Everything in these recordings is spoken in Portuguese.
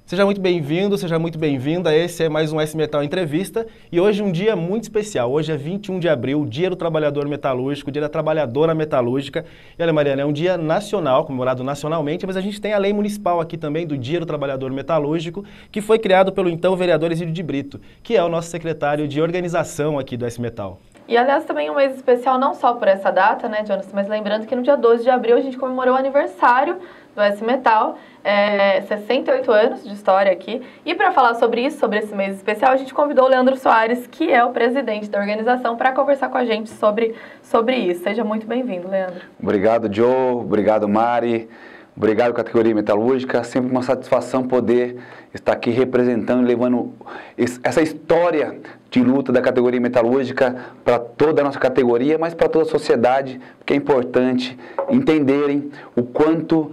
Seja muito bem-vindo, seja muito bem-vinda. Esse é mais um S-Metal Entrevista e hoje um dia muito especial. Hoje é 21 de abril, Dia do Trabalhador Metalúrgico, Dia da Trabalhadora Metalúrgica. E olha, Mariana, é um dia nacional, comemorado nacionalmente, mas a gente tem a lei municipal aqui também do Dia do Trabalhador Metalúrgico, que foi criado pelo então vereador Exílio de Brito, que é o nosso secretário de organização aqui do S-Metal. E, aliás, também um mês especial não só por essa data, né, Jonas, mas lembrando que no dia 12 de abril a gente comemorou o aniversário do S-Metal, 68 anos de história aqui. E para falar sobre isso, sobre esse mês especial, a gente convidou o Leandro Soares, que é o presidente da organização, para conversar com a gente sobre isso. Seja muito bem-vindo, Leandro. Obrigado, Joe. Obrigado, Mari. Obrigado, categoria metalúrgica. Sempre uma satisfação poder estar aqui representando e levando essa história de luta da categoria metalúrgica para toda a nossa categoria, mas para toda a sociedade, porque é importante entenderem o quanto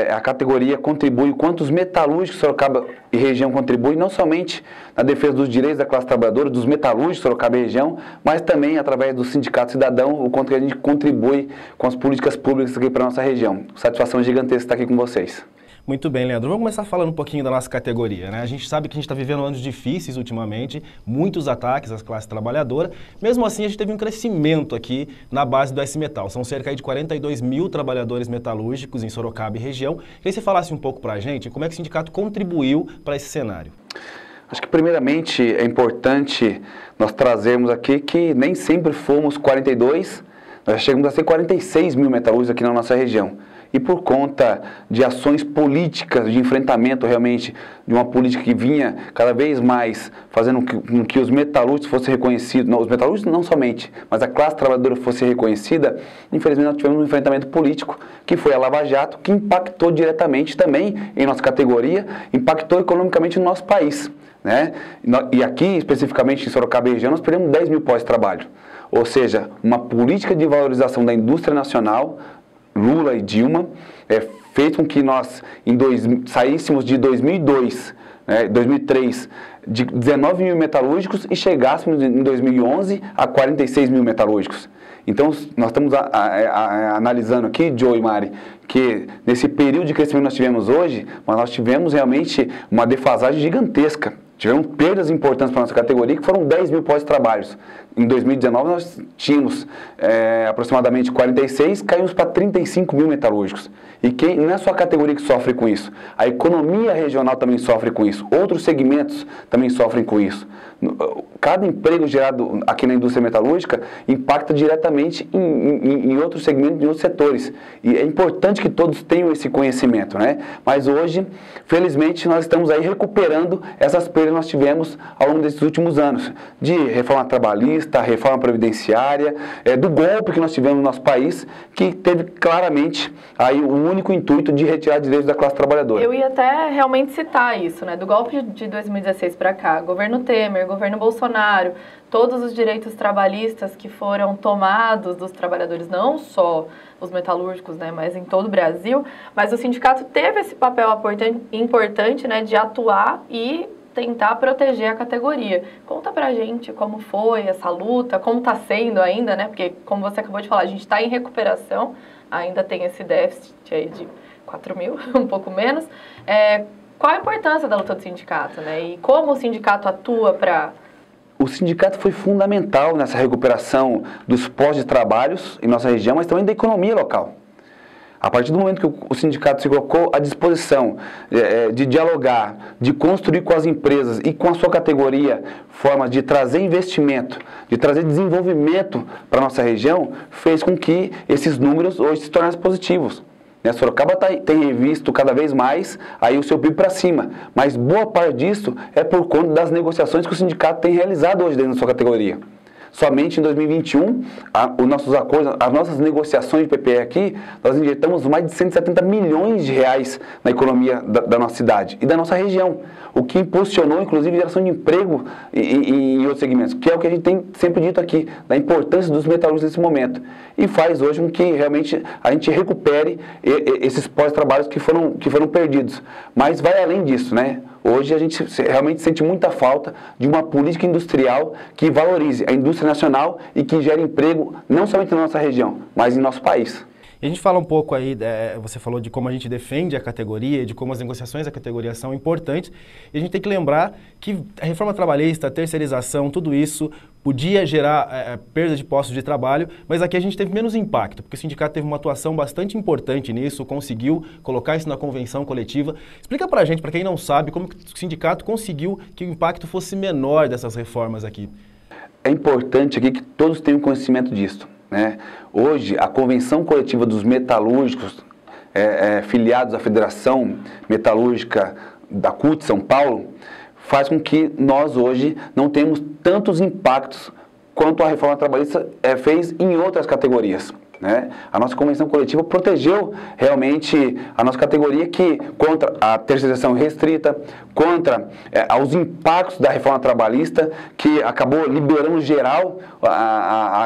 a categoria contribui, o quanto os metalúrgicos de Sorocaba e região contribuem, não somente na defesa dos direitos da classe trabalhadora, dos metalúrgicos de Sorocaba e região, mas também através do Sindicato Cidadão, o quanto a gente contribui com as políticas públicas aqui para a nossa região. Satisfação gigantesca estar aqui com vocês. Muito bem, Leandro. Vamos começar falando um pouquinho da nossa categoria, né? A gente sabe que a gente está vivendo anos difíceis ultimamente, muitos ataques às classes trabalhadoras. Mesmo assim, a gente teve um crescimento aqui na base do S-Metal. São cerca de 42 mil trabalhadores metalúrgicos em Sorocaba e região. Queria que você falasse um pouco para a gente como é que o sindicato contribuiu para esse cenário. Acho que, primeiramente, é importante nós trazermos aqui que nem sempre fomos 42, nós chegamos a ser 46 mil metalúrgicos aqui na nossa região. E por conta de ações políticas, de enfrentamento realmente, de uma política que vinha cada vez mais fazendo com que os metalúrgicos fossem reconhecidos, não, os metalúrgicos não somente, mas a classe trabalhadora fosse reconhecida, infelizmente nós tivemos um enfrentamento político, que foi a Lava Jato, que impactou diretamente também em nossa categoria, impactou economicamente no nosso país, né? E aqui, especificamente em Sorocaba e região, nós perdemos 10 mil pós-trabalho, ou seja, uma política de valorização da indústria nacional, Lula e Dilma, fez com que nós saíssemos de 2002, 2003, de 19 mil metalúrgicos e chegássemos em 2011 a 46 mil metalúrgicos. Então, nós estamos analisando aqui, Joe e Mari, que nesse período de crescimento que nós tivemos hoje, mas nós tivemos realmente uma defasagem gigantesca. Tivemos perdas importantes para a nossa categoria, que foram 10 mil pós-trabalhos. Em 2019, nós tínhamos aproximadamente 46, caímos para 35 mil metalúrgicos. E não é só a categoria que sofre com isso. A economia regional também sofre com isso. Outros segmentos também sofrem com isso. Cada emprego gerado aqui na indústria metalúrgica impacta diretamente em outros segmentos, em outros setores. E é importante que todos tenham esse conhecimento, né? Mas hoje, felizmente, nós estamos aí recuperando essas perdas que nós tivemos ao longo desses últimos anos. De reforma trabalhista, reforma previdenciária, do golpe que nós tivemos no nosso país, que teve claramente aí o único intuito de retirar direitos da classe trabalhadora. Eu ia até realmente citar isso, né? Do golpe de 2016 para cá, governo Temer, governo Bolsonaro, todos os direitos trabalhistas que foram tomados dos trabalhadores, não só os metalúrgicos, né, mas em todo o Brasil, mas o sindicato teve esse papel importante, né, de atuar e tentar proteger a categoria. Conta pra gente como foi essa luta, como tá sendo ainda, né, porque como você acabou de falar, a gente está em recuperação, ainda tem esse déficit aí de 4 mil, um pouco menos. Qual a importância da luta do sindicato, né? E como o sindicato atua para... O sindicato foi fundamental nessa recuperação dos pós-trabalhos em nossa região, mas também da economia local. A partir do momento que o sindicato se colocou à disposição de dialogar, de construir com as empresas e com a sua categoria formas de trazer investimento, de trazer desenvolvimento para a nossa região, fez com que esses números hoje se tornassem positivos. Sorocaba tem revisto cada vez mais aí o seu PIB para cima, mas boa parte disso é por conta das negociações que o sindicato tem realizado hoje dentro da sua categoria. Somente em 2021, os nossos acordos, as nossas negociações de PPE aqui, nós injetamos mais de 170 milhões de reais na economia da nossa cidade e da nossa região, o que impulsionou, inclusive, a geração de emprego em outros segmentos, que é o que a gente tem sempre dito aqui, da importância dos metalúrgicos nesse momento. E faz hoje com que realmente a gente recupere esses pós-trabalhos que foram perdidos. Mas vai além disso, né? Hoje a gente realmente sente muita falta de uma política industrial que valorize a indústria nacional e que gere emprego não somente na nossa região, mas em nosso país. E a gente fala um pouco aí, você falou de como a gente defende a categoria, de como as negociações da categoria são importantes, e a gente tem que lembrar que a reforma trabalhista, a terceirização, tudo isso podia gerar perda de postos de trabalho, mas aqui a gente teve menos impacto, porque o sindicato teve uma atuação bastante importante nisso, conseguiu colocar isso na convenção coletiva. Explica pra gente, para quem não sabe, como que o sindicato conseguiu que o impacto fosse menor dessas reformas aqui. É importante aqui que todos tenham conhecimento disso, né? Hoje, a convenção coletiva dos metalúrgicos filiados à Federação Metalúrgica da CUT São Paulo faz com que nós hoje não temos tantos impactos quanto a reforma trabalhista fez em outras categorias, né? A nossa convenção coletiva protegeu realmente a nossa categoria contra a terceirização restrita, contra os impactos da reforma trabalhista, que acabou liberando geral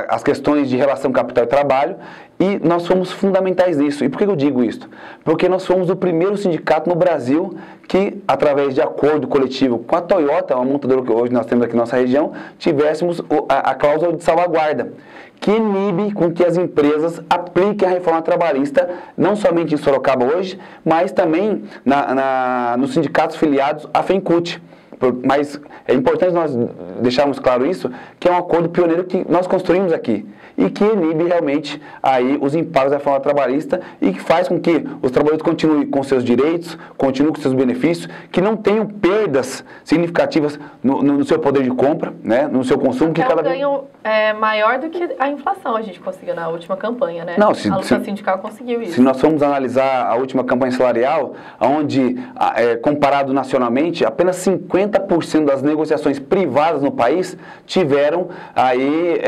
as questões de relação capital e trabalho, e nós fomos fundamentais nisso. E por que eu digo isso? Porque nós fomos o primeiro sindicato no Brasil que, através de acordo coletivo com a Toyota, uma montadora que hoje nós temos aqui na nossa região, tivéssemos a cláusula de salvaguarda, que inibe com que as empresas apliquem a reforma trabalhista, não somente em Sorocaba hoje, mas também nos sindicatos filiados à FENCUT. Mas é importante nós deixarmos claro isso, que é um acordo pioneiro que nós construímos aqui e que inibe realmente aí os impactos da reforma trabalhista e que faz com que os trabalhadores continuem com seus direitos, continuem com seus benefícios, que não tenham perdas significativas no seu poder de compra, né, no seu consumo. Que cada ganho maior do que a inflação a gente conseguiu na última campanha, né? Não, a luta sindical conseguiu isso. Se nós formos analisar a última campanha salarial, onde, comparado nacionalmente, apenas 50% das negociações privadas no país tiveram aí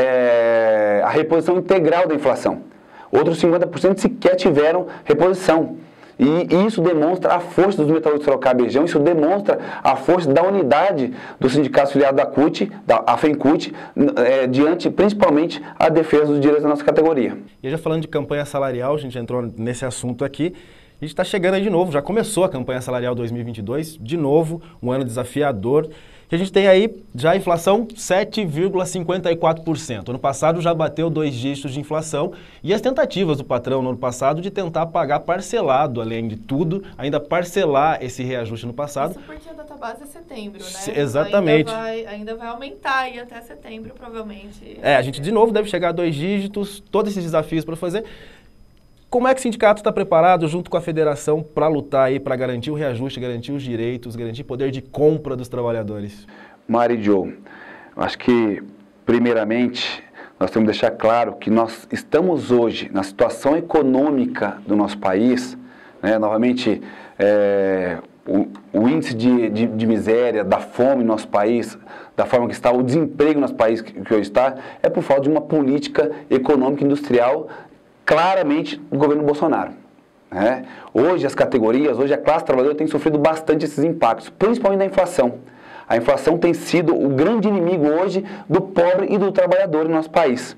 a reposição integral da inflação. Outros 50% sequer tiveram reposição. E isso demonstra a força dos metalúrgicos de Sorocaba e região, isso demonstra a força da unidade do sindicato filiado da CUT, da FENCUT, diante, principalmente, a defesa dos direitos da nossa categoria. E já falando de campanha salarial, a gente entrou nesse assunto aqui, a gente está chegando aí de novo, já começou a campanha salarial 2022, de novo, um ano desafiador, que a gente tem aí já a inflação 7,54%. Ano passado já bateu 2 dígitos de inflação e as tentativas do patrão no ano passado de tentar pagar parcelado, além de tudo, ainda parcelar esse reajuste no passado. Isso porque a database é setembro, né? Exatamente. Ainda vai aumentar aí até setembro, provavelmente. A gente de novo deve chegar a 2 dígitos, todos esses desafios para fazer. Como é que o sindicato está preparado, junto com a federação, para lutar aí, para garantir o reajuste, garantir os direitos, garantir o poder de compra dos trabalhadores? Mari e Joe, acho que, primeiramente, nós temos que deixar claro que nós estamos hoje, na situação econômica do nosso país, né, novamente, o índice de miséria, da fome no nosso país, da forma que está, o desemprego no nosso país que hoje está, é por falta de uma política econômica e industrial claramente do governo Bolsonaro, né? Hoje as categorias, hoje a classe trabalhadora tem sofrido bastante esses impactos, principalmente da inflação. A inflação tem sido o grande inimigo hoje do pobre e do trabalhador no nosso país.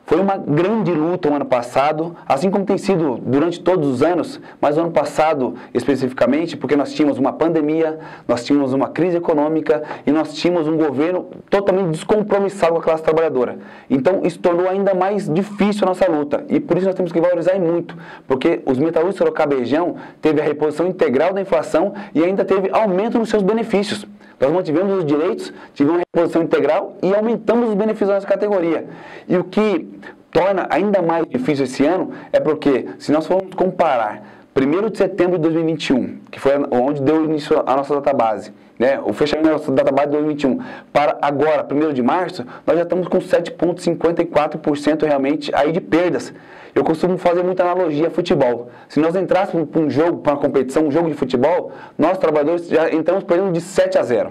Foi uma grande luta o ano passado, assim como tem sido durante todos os anos, mas o ano passado especificamente, porque nós tínhamos uma pandemia, nós tínhamos uma crise econômica e nós tínhamos um governo totalmente descompromissado com a classe trabalhadora. Então isso tornou ainda mais difícil a nossa luta e por isso nós temos que valorizar muito, porque os metalúrgicos de Sorocaba e região teve a reposição integral da inflação e ainda teve aumento nos seus benefícios. Nós mantivemos os direitos, tivemos uma reposição integral e aumentamos os benefícios da nossa categoria. E o que torna ainda mais difícil esse ano é porque, se nós formos comparar 1º de setembro de 2021, que foi onde deu início a nossa database, né, o fechamento da nossa database de 2021, para agora, 1º de março, nós já estamos com 7,54% realmente aí de perdas. Eu costumo fazer muita analogia a futebol. Se nós entrássemos para um jogo, para uma competição, um jogo de futebol, nós, trabalhadores, já entramos perdendo de 7-0.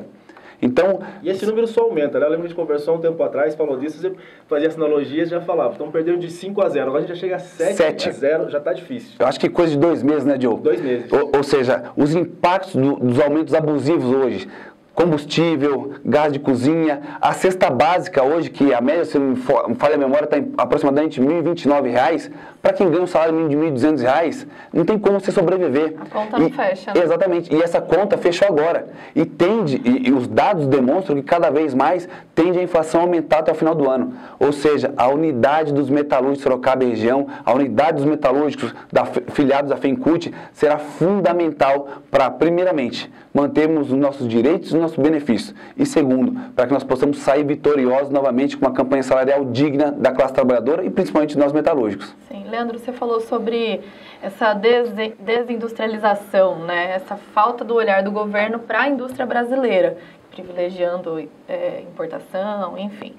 Então, e esse número só aumenta, né? Eu lembro de conversou um tempo atrás, falou disso, você fazia essa analogia e já falava, estão perdendo de 5-0, agora a gente já chega a 7-0, já está difícil. Eu acho que coisa de 2 meses, né, Diogo? 2 meses. Ou seja, os impactos dos aumentos abusivos hoje, combustível, gás de cozinha, a cesta básica hoje, que a média, se não falha a memória, está em aproximadamente R$ 1.029, para quem ganha um salário mínimo de R$ 1.200, não tem como você sobreviver. A conta não fecha. Né? Exatamente, e essa conta fechou agora. E os dados demonstram que cada vez mais tende a inflação a aumentar até o final do ano. Ou seja, a unidade dos metalúrgicos de Sorocaba e região, a unidade dos metalúrgicos filiados da FENCUT será fundamental para, primeiramente, mantermos os nossos direitos e os nossos benefícios. E segundo, para que nós possamos sair vitoriosos novamente com uma campanha salarial digna da classe trabalhadora e principalmente nós metalúrgicos. Sim, Leandro, você falou sobre essa desindustrialização, né? Essa falta do olhar do governo para a indústria brasileira, privilegiando importação, enfim.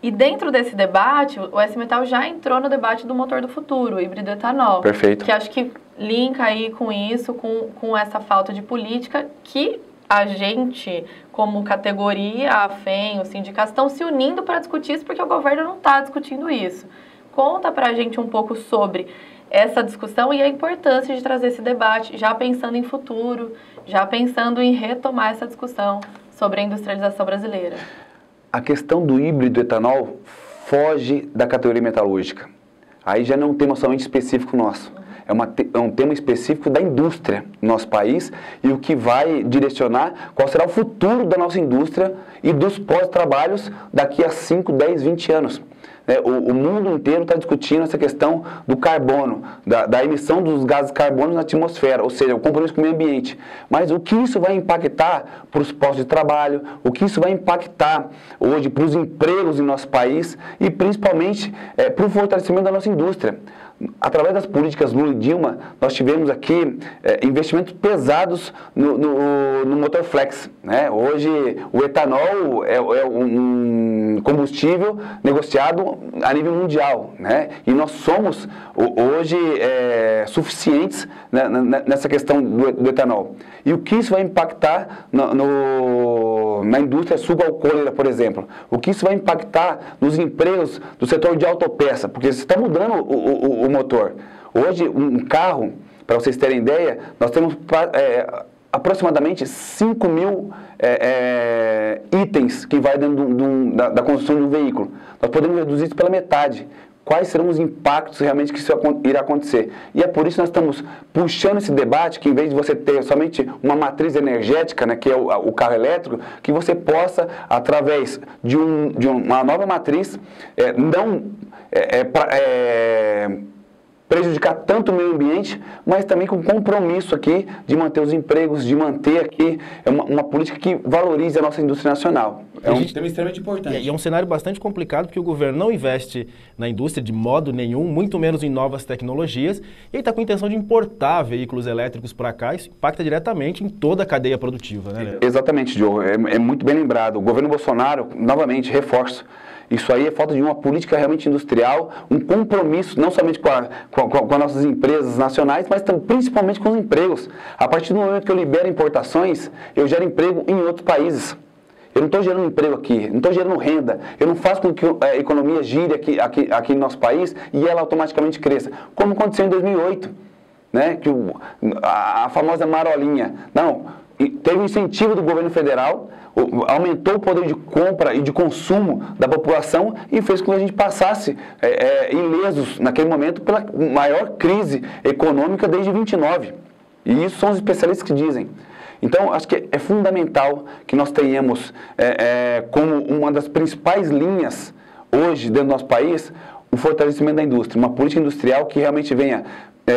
E dentro desse debate, o S-Metal já entrou no debate do motor do futuro, o híbrido etanol. Perfeito. Que acho que linka aí com isso, com essa falta de política que a gente, como categoria, a FEM, os sindicatos, estão se unindo para discutir isso porque o governo não está discutindo isso. Conta para a gente um pouco sobre essa discussão e a importância de trazer esse debate, já pensando em futuro, já pensando em retomar essa discussão sobre a industrialização brasileira. A questão do híbrido etanol foge da categoria metalúrgica. Aí já não é um tema somente específico nosso. É um tema específico da indústria no nosso país e o que vai direcionar qual será o futuro da nossa indústria e dos pós-trabalhos daqui a 5, 10, 20 anos. O mundo inteiro está discutindo essa questão do carbono, da emissão dos gases carbono na atmosfera, ou seja, o compromisso com o meio ambiente. Mas o que isso vai impactar para os postos de trabalho, o que isso vai impactar hoje para os empregos em nosso país e principalmente para o fortalecimento da nossa indústria. Através das políticas Lula e Dilma, nós tivemos aqui investimentos pesados no motor flex. Né? Hoje, o etanol é um combustível negociado a nível mundial. Né? E nós somos, hoje, suficientes, né, nessa questão do etanol. E o que isso vai impactar na indústria sucroalcooleira, por exemplo? O que isso vai impactar nos empregos do setor de autopeça? Porque você está mudando o motor. Hoje, um carro, para vocês terem ideia, nós temos aproximadamente 5 mil itens que vai dentro da construção de um veículo. Nós podemos reduzir isso pela metade. Quais serão os impactos realmente que isso irá acontecer? E é por isso que nós estamos puxando esse debate, que em vez de você ter somente uma matriz energética, né, que é o carro elétrico, que você possa, através de uma nova matriz, prejudicar tanto o meio ambiente, mas também com compromisso aqui de manter os empregos, de manter aqui uma política que valorize a nossa indústria nacional. É um tema extremamente importante. E é um cenário bastante complicado, porque o governo não investe na indústria de modo nenhum, muito menos em novas tecnologias, e ele está com a intenção de importar veículos elétricos para cá, isso impacta diretamente em toda a cadeia produtiva, né, Leandro? Exatamente, Diogo, é muito bem lembrado. O governo Bolsonaro, novamente, reforço, isso aí é falta de uma política realmente industrial, um compromisso não somente com as nossas empresas nacionais, mas também, principalmente com os empregos. A partir do momento que eu libero importações, eu gero emprego em outros países. Eu não estou gerando emprego aqui, não estou gerando renda, eu não faço com que a economia gire aqui no nosso país e ela automaticamente cresça, como aconteceu em 2008, né? Que a famosa marolinha. Não, teve um incentivo do governo federal, aumentou o poder de compra e de consumo da população e fez com que a gente passasse ilesos naquele momento pela maior crise econômica desde 29. E isso são os especialistas que dizem. Então, acho que é fundamental que nós tenhamos como uma das principais linhas hoje dentro do nosso país o fortalecimento da indústria, uma política industrial que realmente venha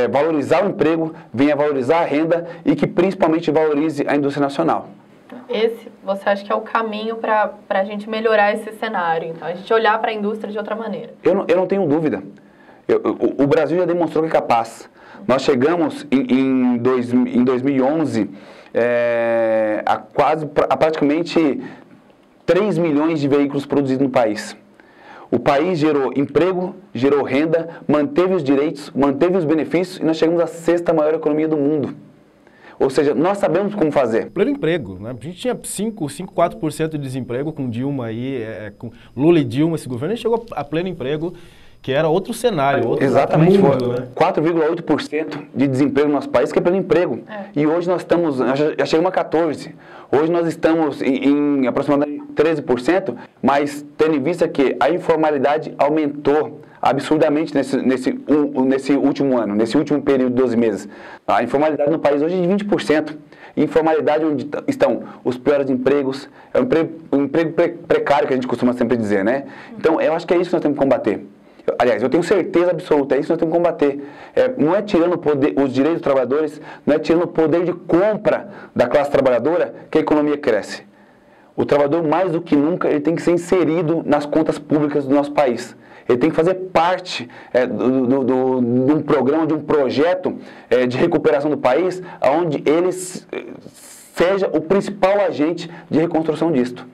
valorizar o emprego, venha valorizar a renda e que principalmente valorize a indústria nacional. Esse, você acha que é o caminho para a gente melhorar esse cenário? Então, a gente olhar para a indústria de outra maneira? Eu não tenho dúvida. O Brasil já demonstrou que é capaz. Nós chegamos em 2011 a praticamente 3 milhões de veículos produzidos no país. O país gerou emprego, gerou renda, manteve os direitos, manteve os benefícios e nós chegamos à 6ª maior economia do mundo. Ou seja, nós sabemos como fazer. Pleno emprego, né? A gente tinha 4% de desemprego com Dilma aí, com Lula e Dilma, esse governo, a gente chegou a pleno emprego, que era outro cenário, outro Exatamente, mundo, né? 4,8% de desemprego no nosso país, que é pelo emprego. E hoje nós estamos, já chegamos a 14%. Hoje nós estamos em aproximadamente 13%, mas tendo em vista que a informalidade aumentou absurdamente nesse último ano, nesse último período de 12 meses. A informalidade no país hoje é de 20%. Informalidade onde estão os piores empregos, é o emprego precário que a gente costuma sempre dizer, né? Então, eu acho que é isso que nós temos que combater. Aliás, eu tenho certeza absoluta, é isso que nós temos que combater. Não é tirando os direitos dos trabalhadores, não é tirando o poder de compra da classe trabalhadora que a economia cresce. O trabalhador, mais do que nunca, ele tem que ser inserido nas contas públicas do nosso país. Ele tem que fazer parte de um programa, de um projeto de recuperação do país, onde ele seja o principal agente de reconstrução disto.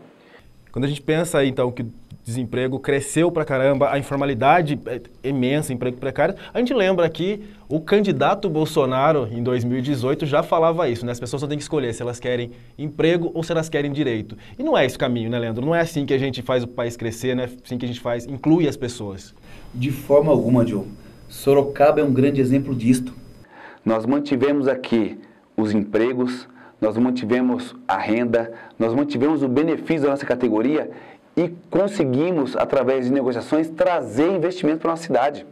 Quando a gente pensa, então, que o desemprego cresceu pra caramba, a informalidade é imensa, emprego precário, a gente lembra que o candidato Bolsonaro, em 2018, já falava isso, né? As pessoas só têm que escolher se elas querem emprego ou se elas querem direito. E não é esse o caminho, né, Leandro? Não é assim que a gente faz o país crescer, né? Assim que a gente inclui as pessoas. De forma alguma, Joe. Sorocaba é um grande exemplo disto. Nós mantivemos aqui os empregos, nós mantivemos a renda, nós mantivemos o benefício da nossa categoria e conseguimos, através de negociações, trazer investimento para a nossa cidade.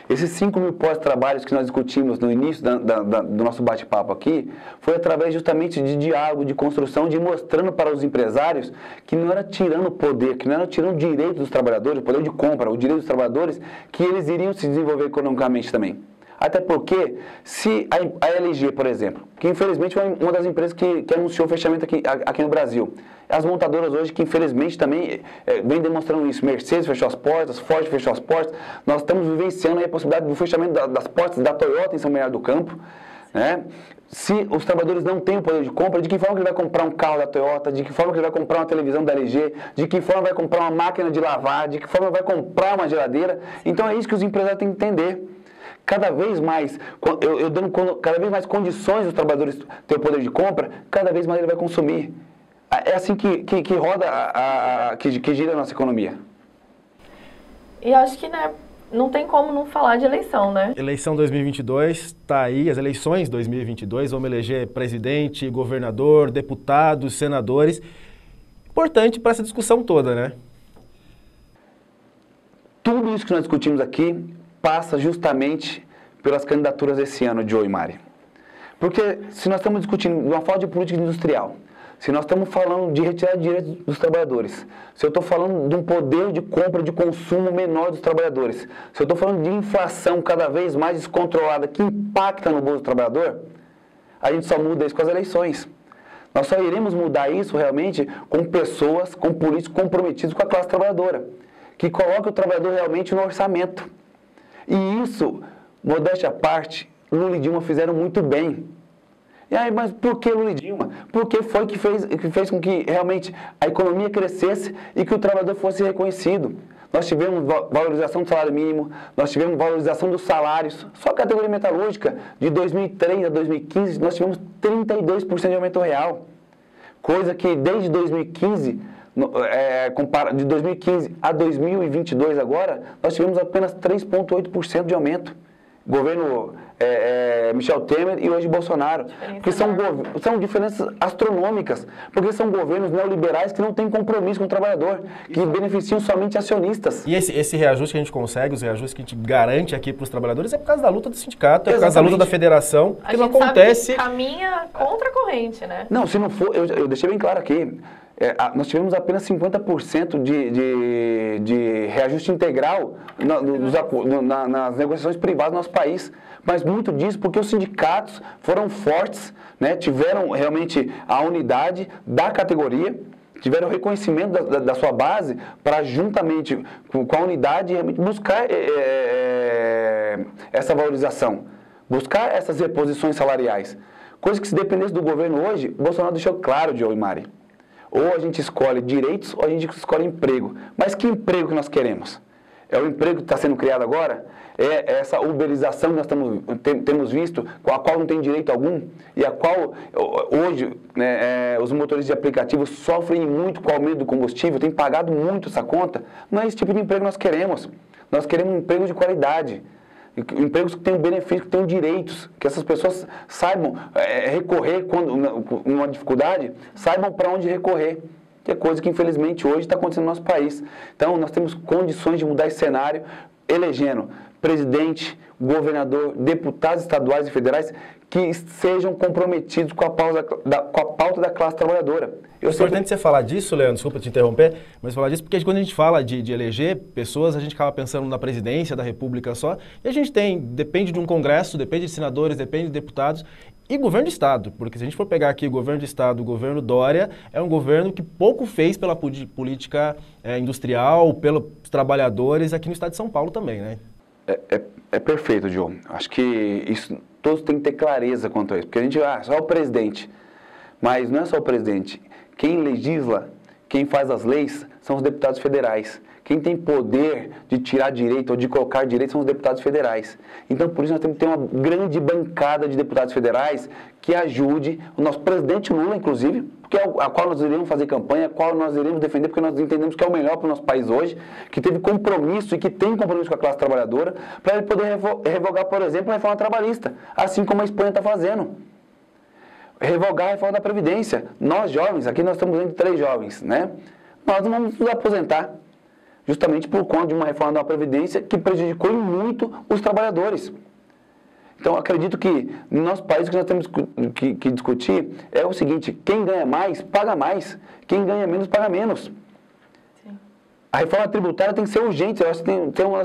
Esses 5 mil pós-trabalhos que nós discutimos no início do nosso bate-papo aqui, foi através justamente de diálogo, de construção, de mostrando para os empresários que não era tirando o poder, que não era tirando o direito dos trabalhadores, o poder de compra, o direito dos trabalhadores, que eles iriam se desenvolver economicamente também. Até porque, se a LG, por exemplo, que infelizmente foi uma das empresas que anunciou o fechamento aqui no Brasil, as montadoras hoje que infelizmente também vem demonstrando isso, Mercedes fechou as portas, Ford fechou as portas, nós estamos vivenciando aí a possibilidade do fechamento das portas da Toyota em São Bernardo do Campo, né? Se os trabalhadores não têm o poder de compra, de que forma que ele vai comprar um carro da Toyota, de que forma que ele vai comprar uma televisão da LG, de que forma vai comprar uma máquina de lavar, de que forma vai comprar uma geladeira. Então é isso que os empresários têm que entender. Cada vez mais, eu dando cada vez mais condições dos trabalhadores ter o poder de compra, cada vez mais ele vai consumir. É assim que roda, que gira a nossa economia. E acho que, né, não tem como não falar de eleição, né? Eleição 2022, está aí, as eleições 2022, vamos eleger presidente, governador, deputados, senadores. Importante para essa discussão toda, né? Tudo isso que nós discutimos aqui passa justamente pelas candidaturas desse ano, Joe e Mari. Porque se nós estamos discutindo uma falta de política industrial, se nós estamos falando de retirar direitos dos trabalhadores, se eu estou falando de um poder de compra, de consumo menor dos trabalhadores, se eu estou falando de inflação cada vez mais descontrolada que impacta no bolso do trabalhador, a gente só muda isso com as eleições. Nós só iremos mudar isso realmente com pessoas, com políticos comprometidos com a classe trabalhadora, que coloquem o trabalhador realmente no orçamento. E isso, modéstia à parte, Lula e Dilma fizeram muito bem. E aí, mas por que Lula e Dilma? Porque foi que fez com que realmente a economia crescesse e que o trabalhador fosse reconhecido. Nós tivemos valorização do salário mínimo, nós tivemos valorização dos salários. Só a categoria metalúrgica, de 2003 a 2015, nós tivemos 32% de aumento real. Coisa que desde 2015... de 2015 a 2022 agora, nós tivemos apenas 3,8% de aumento. Governo Michel Temer e hoje Bolsonaro. Porque são diferenças astronômicas, porque são governos neoliberais que não têm compromisso com o trabalhador, que beneficiam somente acionistas. E esse reajuste que a gente consegue, os reajustes que a gente garante aqui para os trabalhadores, é por causa da luta do sindicato, é por causa da luta da federação, que não acontece... A gente caminha contra a corrente, né? Não, se não for, eu deixei bem claro aqui, nós tivemos apenas 50% de reajuste integral nas negociações privadas do nosso país. Mas muito disso porque os sindicatos foram fortes, né? Tiveram realmente a unidade da categoria, tiveram o reconhecimento da sua base para, juntamente com a unidade, realmente buscar essa valorização, buscar essas reposições salariais. Coisa que, se dependesse do governo hoje, o Bolsonaro deixou claro, Joe e Mari. Ou a gente escolhe direitos ou a gente escolhe emprego. Mas que emprego que nós queremos? É o emprego que está sendo criado agora? É essa uberização que nós temos visto, a qual não tem direito algum, e a qual hoje os motores de aplicativo sofrem muito com o aumento do combustível, têm pagado muito essa conta. Não é esse tipo de emprego que nós queremos. Nós queremos um emprego de qualidade, empregos que tenham benefícios, que tenham direitos, que essas pessoas saibam recorrer quando numa dificuldade, saibam para onde recorrer. Que é coisa que infelizmente hoje está acontecendo no nosso país. Então nós temos condições de mudar esse cenário, elegendo presidente, governador, deputados estaduais e federais que sejam comprometidos com a pauta da classe trabalhadora. É importante você falar disso, Leandro, desculpa te interromper, mas falar disso porque quando a gente fala de eleger pessoas, a gente acaba pensando na presidência da República só, e a gente depende de um congresso, depende de senadores, depende de deputados, e governo de Estado, porque se a gente for pegar aqui o governo de Estado, o governo Dória, é um governo que pouco fez pela política industrial, pelos trabalhadores aqui no estado de São Paulo também, né? É perfeito, Diogo. Acho que isso todos têm que ter clareza quanto a isso, porque a gente, só o presidente, mas não é só o presidente. Quem legisla, quem faz as leis, são os deputados federais. Quem tem poder de tirar direito ou de colocar direito são os deputados federais. Então, por isso, nós temos que ter uma grande bancada de deputados federais que ajude o nosso presidente Lula, inclusive, porque a qual nós iremos fazer campanha, a qual nós iremos defender, porque nós entendemos que é o melhor para o nosso país hoje, que teve compromisso e que tem compromisso com a classe trabalhadora, para ele poder revogar, por exemplo, a reforma trabalhista, assim como a Espanha está fazendo. Revogar a reforma da Previdência. Nós, jovens, aqui nós estamos entre 3 jovens, né? Nós não vamos nos aposentar, justamente por conta de uma reforma da Previdência que prejudicou muito os trabalhadores. Então, acredito que no nosso país o que nós temos que discutir é o seguinte: quem ganha mais, paga mais. Quem ganha menos, paga menos. Sim. A reforma tributária tem que ser urgente. Eu acho que tem uma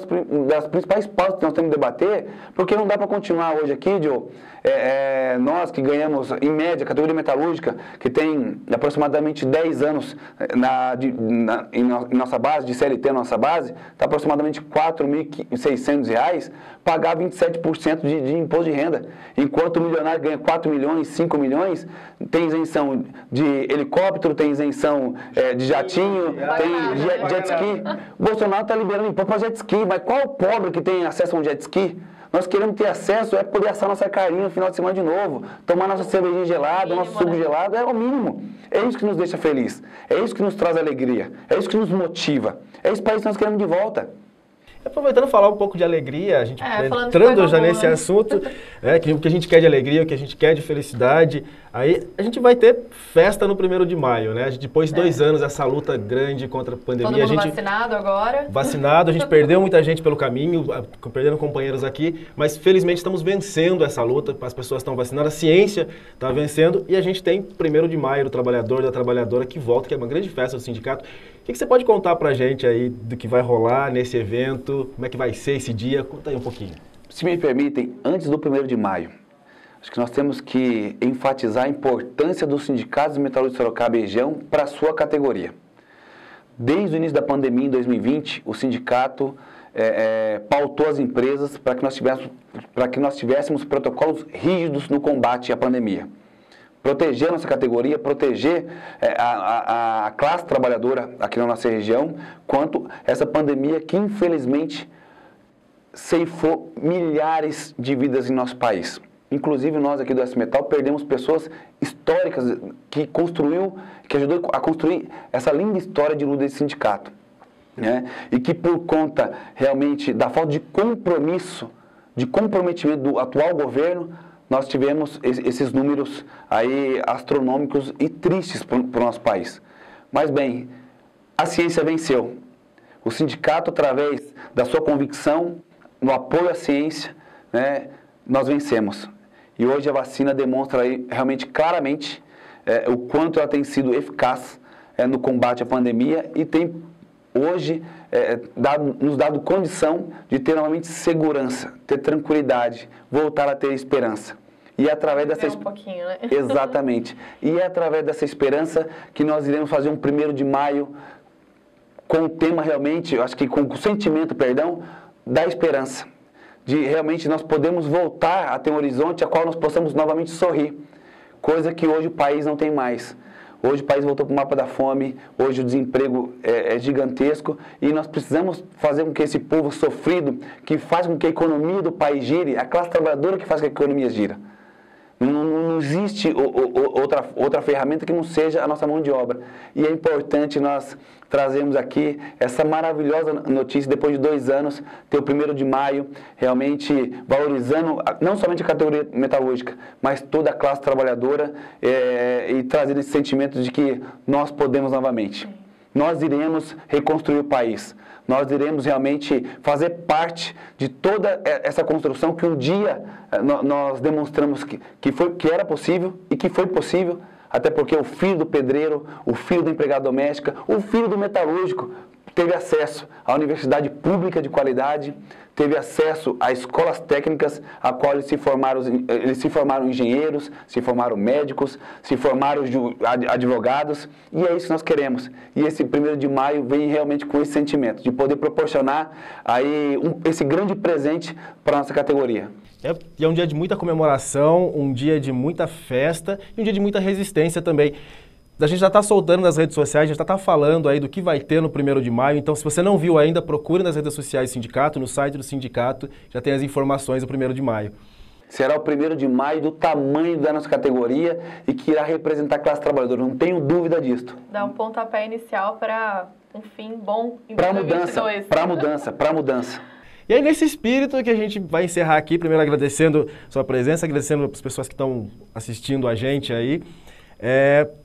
das principais pautas que nós temos que debater, porque não dá para continuar hoje aqui, Diogo. Nós que ganhamos, em média, a categoria metalúrgica, que tem aproximadamente 10 anos em nossa base, de CLT na nossa base, está aproximadamente R$ 4.600, pagar 27% de imposto de renda. Enquanto o milionário ganha 4 milhões, 5 milhões, tem isenção de helicóptero, tem isenção de jatinho, tem jet ski. O Bolsonaro está liberando imposto para jet ski, mas qual o pobre que tem acesso a um jet ski? Nós queremos ter acesso, poder assar nossa carinha no final de semana de novo, tomar nossa cervejinha gelada, nosso suco gelado, é o mínimo. É isso que nos deixa feliz, é isso que nos traz alegria, é isso que nos motiva, é esse país que nós queremos de volta. Aproveitando falar um pouco de alegria, a gente entrando já nesse assunto, que o que a gente quer de alegria, o que a gente quer de felicidade, aí a gente vai ter festa no 1º de maio, né? Depois de 2 anos, essa luta grande contra a pandemia. Todo mundo vacinado agora? Vacinado, a gente perdeu muita gente pelo caminho, perdendo companheiros aqui, mas felizmente estamos vencendo essa luta, as pessoas estão vacinando, a ciência está vencendo, e a gente tem 1º de maio, do trabalhador e da trabalhadora que volta, que é uma grande festa do sindicato. O que você pode contar pra gente aí do que vai rolar nesse evento? Como é que vai ser esse dia? Conta aí um pouquinho. Se me permitem, antes do 1º de maio, acho que nós temos que enfatizar a importância dos sindicatos metalúrgicos de Sorocaba e região para a sua categoria. Desde o início da pandemia, em 2020, o sindicato pautou as empresas para que nós tivéssemos protocolos rígidos no combate à pandemia. Proteger a nossa categoria, proteger a classe trabalhadora aqui na nossa região, quanto essa pandemia que, infelizmente, ceifou milhares de vidas em nosso país. Inclusive, nós aqui do S-Metal perdemos pessoas históricas que ajudou a construir essa linda história de luta desse sindicato. Né? E que, por conta, realmente, da falta de compromisso, de comprometimento do atual governo, nós tivemos esses números aí astronômicos e tristes para o nosso país. Mas bem, a ciência venceu. O sindicato, através da sua convicção, no apoio à ciência, né, nós vencemos. E hoje a vacina demonstra aí realmente claramente o quanto ela tem sido eficaz no combate à pandemia e tem hoje nos dado condição de ter novamente segurança, ter tranquilidade, voltar a ter esperança. E é através dessa pouquinho, né? Exatamente. E é através dessa esperança que nós iremos fazer um 1º de maio com o tema realmente, eu acho que com o sentimento, da esperança. De realmente nós podemos voltar a ter um horizonte a qual nós possamos novamente sorrir. Coisa que hoje o país não tem mais. Hoje o país voltou para o mapa da fome, hoje o desemprego é gigantesco e nós precisamos fazer com que esse povo sofrido, que faz com que a economia do país gire, a classe trabalhadora que faz com que a economia gira. Não existe outra ferramenta que não seja a nossa mão de obra. E é importante nós trazermos aqui essa maravilhosa notícia, depois de 2 anos, ter o 1º de maio, realmente valorizando não somente a categoria metalúrgica, mas toda a classe trabalhadora e trazendo esse sentimento de que nós podemos novamente. Nós iremos reconstruir o país. Nós iremos realmente fazer parte de toda essa construção que um dia nós demonstramos que era possível e que foi possível, até porque o filho do pedreiro, o filho da empregada doméstica, o filho do metalúrgico teve acesso à universidade pública de qualidade, teve acesso a escolas técnicas, a qual eles se formaram engenheiros, se formaram médicos, se formaram advogados, e é isso que nós queremos. E esse 1º de maio vem realmente com esse sentimento, de poder proporcionar aí esse grande presente para a nossa categoria. E é um dia de muita comemoração, um dia de muita festa e um dia de muita resistência também. A gente já está soltando nas redes sociais, a gente já está falando aí do que vai ter no 1º de maio, então se você não viu ainda, procure nas redes sociais do sindicato, no site do sindicato, já tem as informações do 1º de maio. Será o 1º de maio do tamanho da nossa categoria e que irá representar a classe trabalhadora, não tenho dúvida disso. Dá um pontapé inicial para um fim bom em 2022. Para mudança. E aí, nesse espírito que a gente vai encerrar aqui, primeiro agradecendo sua presença, agradecendo as pessoas que estão assistindo a gente aí.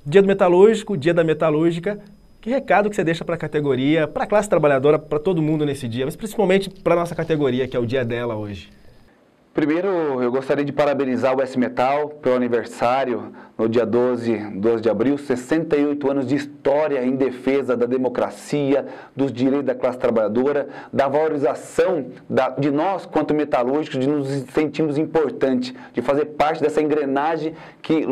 Dia do Metalúrgico, Dia da Metalúrgica, que recado que você deixa para a categoria, para a classe trabalhadora, para todo mundo nesse dia, mas principalmente para a nossa categoria, que é o dia dela hoje? Primeiro, eu gostaria de parabenizar o S-Metal pelo aniversário, no dia 12 de abril, 68 anos de história em defesa da democracia, dos direitos da classe trabalhadora, da valorização de nós, quanto metalúrgicos, de nos sentirmos importantes, de fazer parte dessa engrenagem que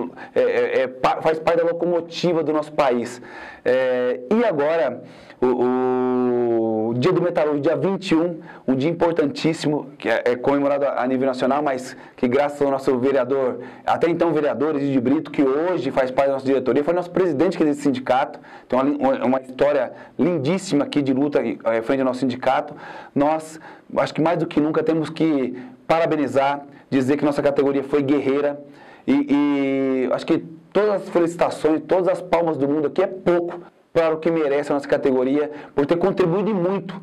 faz parte da locomotiva do nosso país. E agora, o Dia do Metalúrgico, dia 21, um dia importantíssimo, que é comemorado a nível nacional, mas que graças ao nosso vereador, até então vereador Egídio Brito, que hoje faz parte da nossa diretoria, foi nosso presidente desse sindicato, então uma história lindíssima aqui de luta frente ao nosso sindicato. Nós, acho que mais do que nunca, temos que parabenizar, dizer que nossa categoria foi guerreira e acho que todas as felicitações, todas as palmas do mundo aqui é pouco para o que merece a nossa categoria, por ter contribuído muito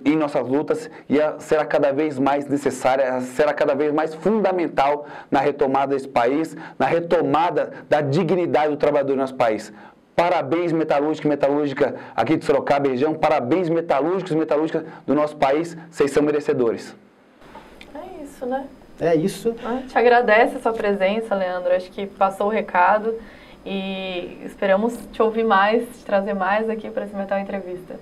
em nossas lutas e será cada vez mais necessária, será cada vez mais fundamental na retomada desse país, na retomada da dignidade do trabalhador no nosso país. Parabéns, metalúrgico e metalúrgica aqui de Sorocaba e região, parabéns, metalúrgicos e metalúrgicas do nosso país, vocês são merecedores. É isso, né? É isso. Te agradece a sua presença, Leandro, acho que passou o recado. E esperamos te ouvir mais, te trazer mais aqui para esse Metal Entrevista.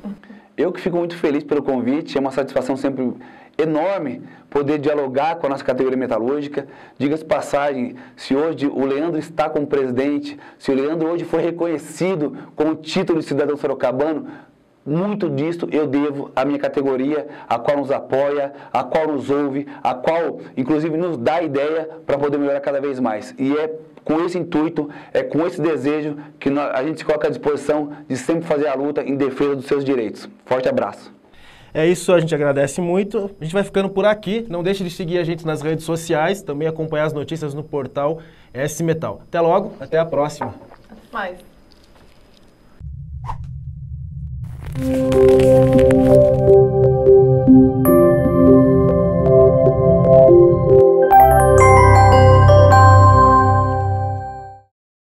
Eu que fico muito feliz pelo convite, é uma satisfação sempre enorme poder dialogar com a nossa categoria metalúrgica. Diga-se passagem, se hoje o Leandro está como presidente, se o Leandro hoje foi reconhecido com o título de cidadão sorocabano, muito disso eu devo à minha categoria, a qual nos apoia, a qual nos ouve, a qual inclusive nos dá ideia para poder melhorar cada vez mais. E é com esse intuito, é com esse desejo que a gente se coloca à disposição de sempre fazer a luta em defesa dos seus direitos. Forte abraço. É isso, a gente agradece muito. A gente vai ficando por aqui. Não deixe de seguir a gente nas redes sociais, também acompanhar as notícias no portal S-Metal. Até logo, até a próxima. Até mais.